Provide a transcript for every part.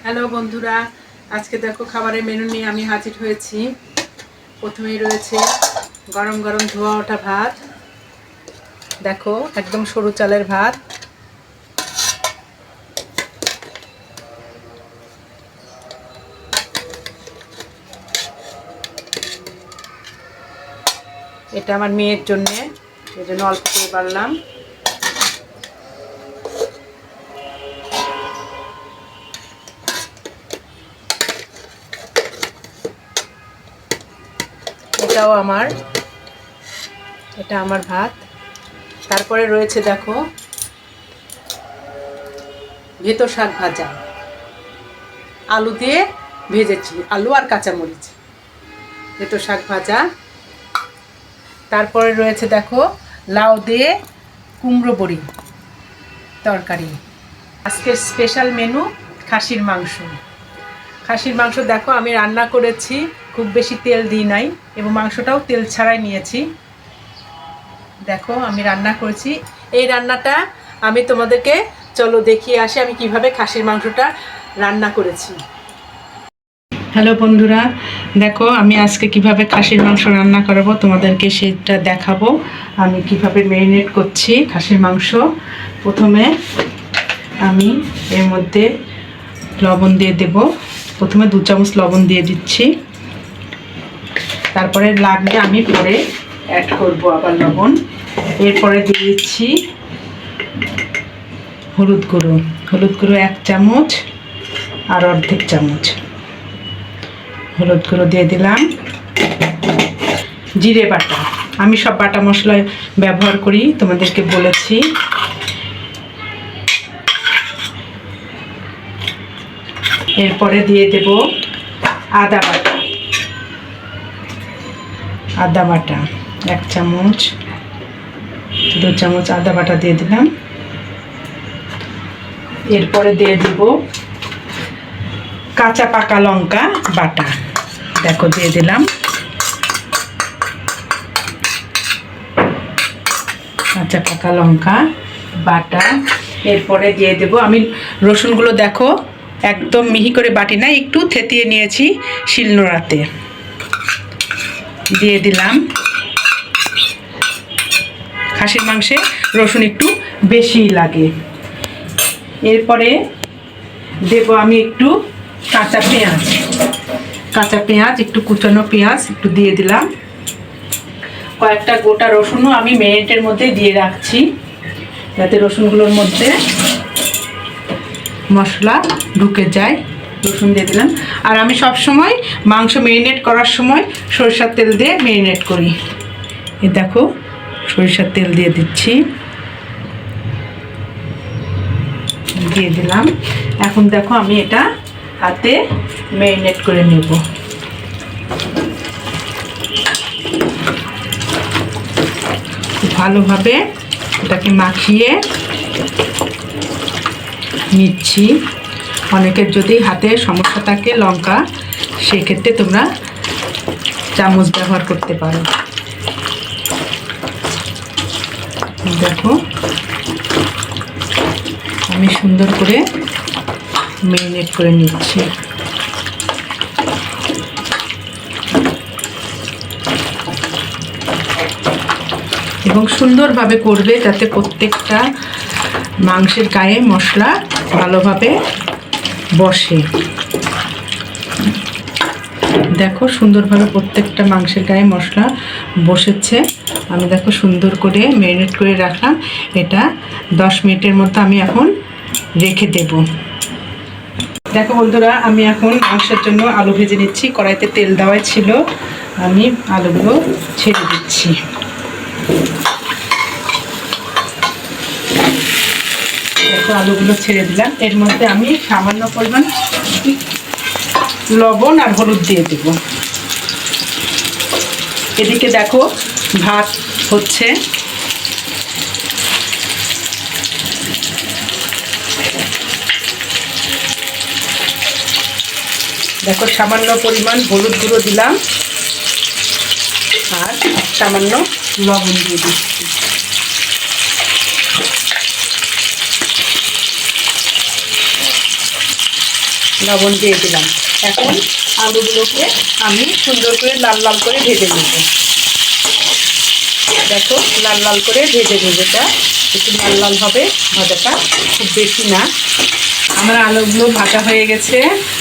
Hello বন্ধুরা, আজকে দেখো খাবারের মেনু নিয়ে আমি হাজির হয়েছি। প্রথমেই রয়েছে গরম গরম ধোয়া ওঠা ভাত। দেখো একদম সরু চালের ভাত। এটা আমার মেয়ের জন্যে, এই জন্য অল্প করে বাড়লাম। এটাও আমার, এটা আমার ভাত। তারপরে রয়েছে দেখো ভেতো শাক ভাজা, আলু দিয়ে ভেজেছি, আলু আর কাঁচামরিচ, ভেতো শাক ভাজা। তারপরে রয়েছে দেখো লাউ দিয়ে কুমড়ো বড়ি তরকারি। আজকের স্পেশাল মেনু খাসির মাংস। খাসির মাংস দেখো আমি রান্না করেছি, খুব বেশি তেল দিই নাই এবং মাংসটাও তেল ছাড়াই নিয়েছি। দেখো আমি রান্না করেছি, এই রান্নাটা আমি তোমাদেরকে চলো দেখিয়ে আসি আমি কিভাবে খাসির মাংসটা রান্না করেছি। হ্যালো বন্ধুরা, দেখো আমি আজকে কিভাবে খাসির মাংস রান্না করাবো তোমাদেরকে সেটা দেখাবো। আমি কিভাবে ম্যারিনেট করছি খাসির মাংস। প্রথমে আমি এর মধ্যে লবণ দিয়ে দেব। প্রথমে 2 চামচ লবণ দিয়ে দিচ্ছি, তারপরে লাগলে আমি পরে অ্যাড করব আবার লবণ। এরপরে দিয়ে দিচ্ছি হলুদ গুঁড়ো। হলুদ গুঁড়ো 1 চামচ আর অর্ধেক চামচ হলুদ গুঁড়ো দিয়ে দিলাম। জিরে বাটা, আমি সব বাটা মশলা ব্যবহার করি, তোমাদেরকে বলেছি। এরপরে দিয়ে দেব আদা বাটা। আদা বাটা 1 চামচ, 2 চামচ আদা বাটা দিয়ে দিলাম। এরপরে দিয়ে দেব কাঁচা পাকা লঙ্কা বাটা, দেখো দিয়ে দিলাম কাঁচা পাকা লঙ্কা বাটা। এরপরে দিয়ে দেব আমি রসুনগুলো, দেখো একদম মিহি করে বাটি না, একটু থেতিয়ে নিয়েছি শিলনোড়াতে, দিয়ে দিলাম। খাসির মাংসে রসুন একটু বেশি লাগে। এরপরে দেব আমি একটু কাঁচা পেঁয়াজ, একটু কুচানো পেঁয়াজ একটু দিয়ে দিলাম। কয়েকটা গোটা রসুনও আমি ম্যারিনেটের মধ্যে দিয়ে রাখছি, যাতে রসুনগুলোর মধ্যে মশলা ঢুকে যায়। রসুন দিয়ে দিলাম। আর আমি সব সময় মাংস ম্যারিনেট করার সময় সরিষার তেল দিয়ে ম্যারিনেট করি। এই দেখো সরিষার তেল দিয়ে দিচ্ছি, দিয়ে দিলাম। এখন দেখো আমি এটা হাতে ম্যারিনেট করে নেব। ভালোভাবে এটাকে মাখিয়ে নিচ্ছি। অনেকের যদি হাতে সমস্যা থাকে লঙ্কা, সেক্ষেত্রে তোমরা চামচ ব্যবহার করতে পারো। দেখো আমি সুন্দর করে ম্যারিনেট করে নিচ্ছি। এবং সুন্দরভাবে করবে যাতে প্রত্যেকটা মাংসের গায়ে মশলা ভালোভাবে বসে। দেখো সুন্দরভাবে প্রত্যেকটা মাংসের গায়ে মশলা বসেছে। আমি দেখো সুন্দর করে ম্যারিনেট করে রাখলাম। এটা 10 মিনিটের মতো আমি এখন রেখে দেব। দেখো বন্ধুরা, আমি এখন মাংসের জন্য আলু ভেজে নিচ্ছি। কড়াইতে তেল দেওয়াই ছিল, আমি আলুগুলো ছেড়ে দিচ্ছি। দেখো আলুগুলো ছেড়ে দিলাম। এর মধ্যে আমি সামান্য পরিমাণ লবণ আর হলুদ দিয়ে দেব। এদিকে দেখো ভাত হচ্ছে। দেখো সামান্য পরিমাণ হলুদ গুঁড়ো দিলাম আর সামান্য লবণ দিয়ে দিচ্ছি। লবণ দিয়ে দিলাম। এখন আলুগুলোকে আমি সুন্দর করে লাল লাল করে ভেজে নেব। দেখো লাল লাল করে ভেজে নেব, এটা একটু লাল লাল হবে ভাজাটা, খুব বেশি না। আমার আলুগুলো ভাজা হয়ে গেছে,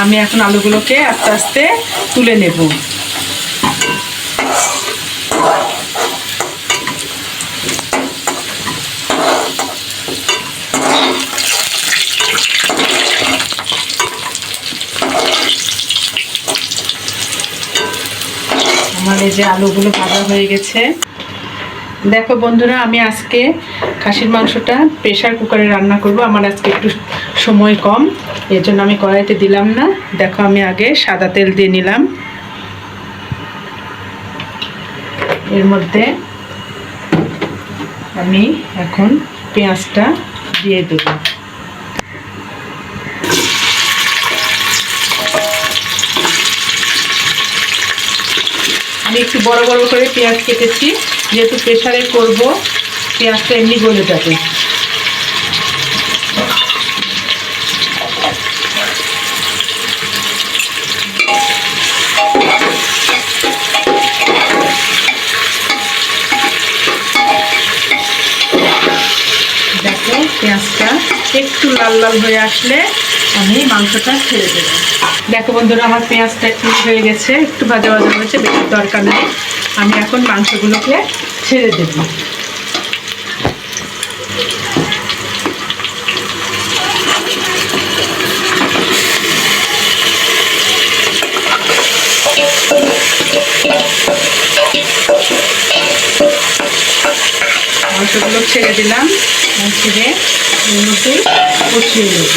আমি এখন আলুগুলোকে আস্তে আস্তে তুলে নেব। আমার এই যে আলুগুলো ভাজা হয়ে গেছে। দেখো বন্ধুরা, আমি আজকে খাসির মাংসটা প্রেসার কুকারে রান্না করব। আমার আজকে একটু সময় কম, এর জন্য আমি কড়াইতে দিলাম না। দেখো আমি আগে সাদা তেল দিয়ে নিলাম, এর মধ্যে আমি এখন পেঁয়াজটা দিয়ে দেব। আমি একটু বড় বড় করে পেঁয়াজ কেটেছি, যেহেতু প্রেসারে করব, পেঁয়াজটা এমনি গলে যাবে। দেখো পেঁয়াজটা একটু লাল লাল হয়ে আসলে আমি মাংসটা ছেড়ে দেবো। দেখো বন্ধুরা, আমার পেঁয়াজটা একটু হয়ে গেছে, একটু ভাজা ভাজা হয়েছে, বেশি দরকার নেই। আমি এখন মাংসগুলোকে ছেড়ে দেব। মাংসগুলো ছেড়ে দিলাম, ছেড়ে এর মধ্যে কষিয়ে নেব।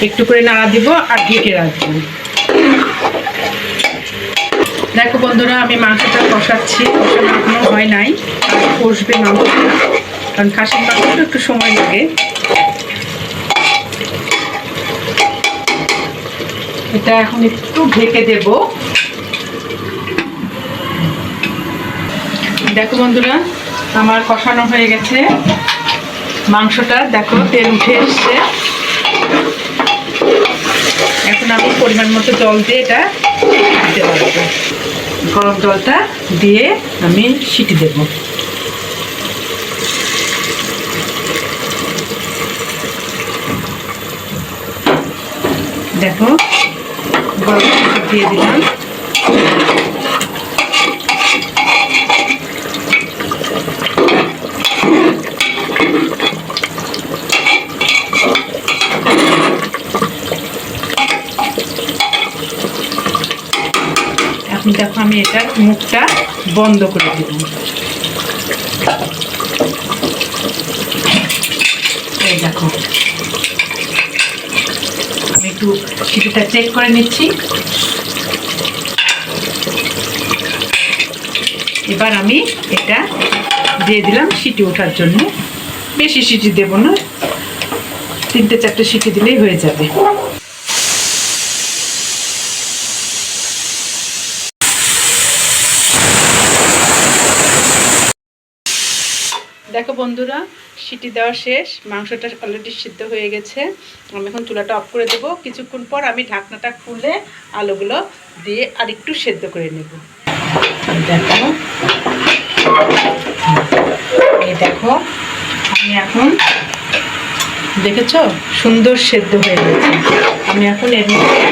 একটু করে নাড়া দিব আর ঢেকে রাখবো। দেখো বন্ধুরা, আমি মাংসটা কষাচ্ছি, কষানো এখনো হয় নাই, কষবে মাংস, কারণ খাসির মাংসটা একটু সময় লাগে। এটা এখন একটু ঢেকে দেব। দেখো বন্ধুরা, আমার কষানো হয়ে গেছে মাংসটা, দেখো তেল উঠে এসছে। এখন আমি পরিমাণ মতো জল দিয়ে এটা দিতে পারবো। গরম জলটা দিয়ে আমি সিটি দেব। দেখো গরম জল দিয়ে দিলাম। এখন দেখো আমি এটার মুখটা বন্ধ করে দেব। এই দেখো আমি একটু সিটিটা চেক করে নিচ্ছি। এবার আমি এটা দিয়ে দিলাম সিটি ওঠার জন্য। বেশি সিটি দেব না, 3-4টে সিটি দিলেই হয়ে যাবে। দেখো বন্ধুরা, সিটি দেওয়া শেষ, মাংসটা অলরেডি সিদ্ধ হয়ে গেছে। আমি এখন চুলাটা অফ করে দেবো। কিছুক্ষণ পর আমি ঢাকনাটা খুলে আলুগুলো দিয়ে আর একটু সেদ্ধ করে নেব। দেখো এই দেখো আমি এখন, দেখেছো সুন্দর সেদ্ধ হয়ে গেছে। আমি এখন এর মধ্যে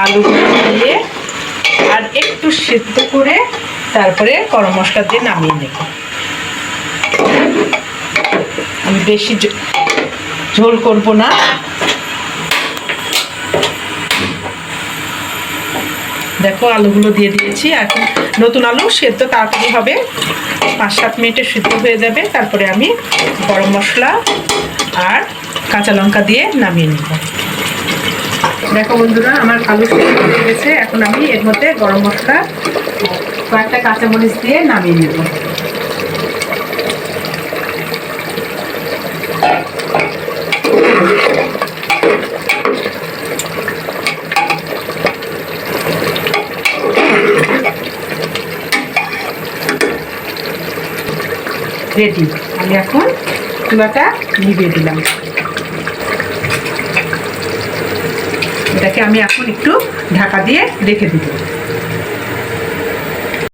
আলুগুলো দিয়ে আর একটু সেদ্ধ করে তারপরে গরম মশলা দিয়ে নামিয়ে নেব। আমি বেশি ঝোল করব না। দেখো আলুগুলো দিয়ে দিয়েছি। এখন নতুন আলু সেদ্ধ তাড়াতাড়ি হবে, 5-7 মিনিটে সিদ্ধ হয়ে যাবে। তারপরে আমি গরম মশলা আর কাঁচা লঙ্কা দিয়ে নামিয়ে নেব। দেখো বন্ধুরা, আমার আলু সেদ্ধ হয়ে গেছে। এখন আমি এর মধ্যে গরম মশলা, কয়েকটা কাঁচামরিচ দিয়ে নামিয়ে নেব। রেডি। আমি এখন চুলাটা নিভিয়ে দিলাম। এটাকে আমি এখন একটু ঢাকা দিয়ে রেখে দিব।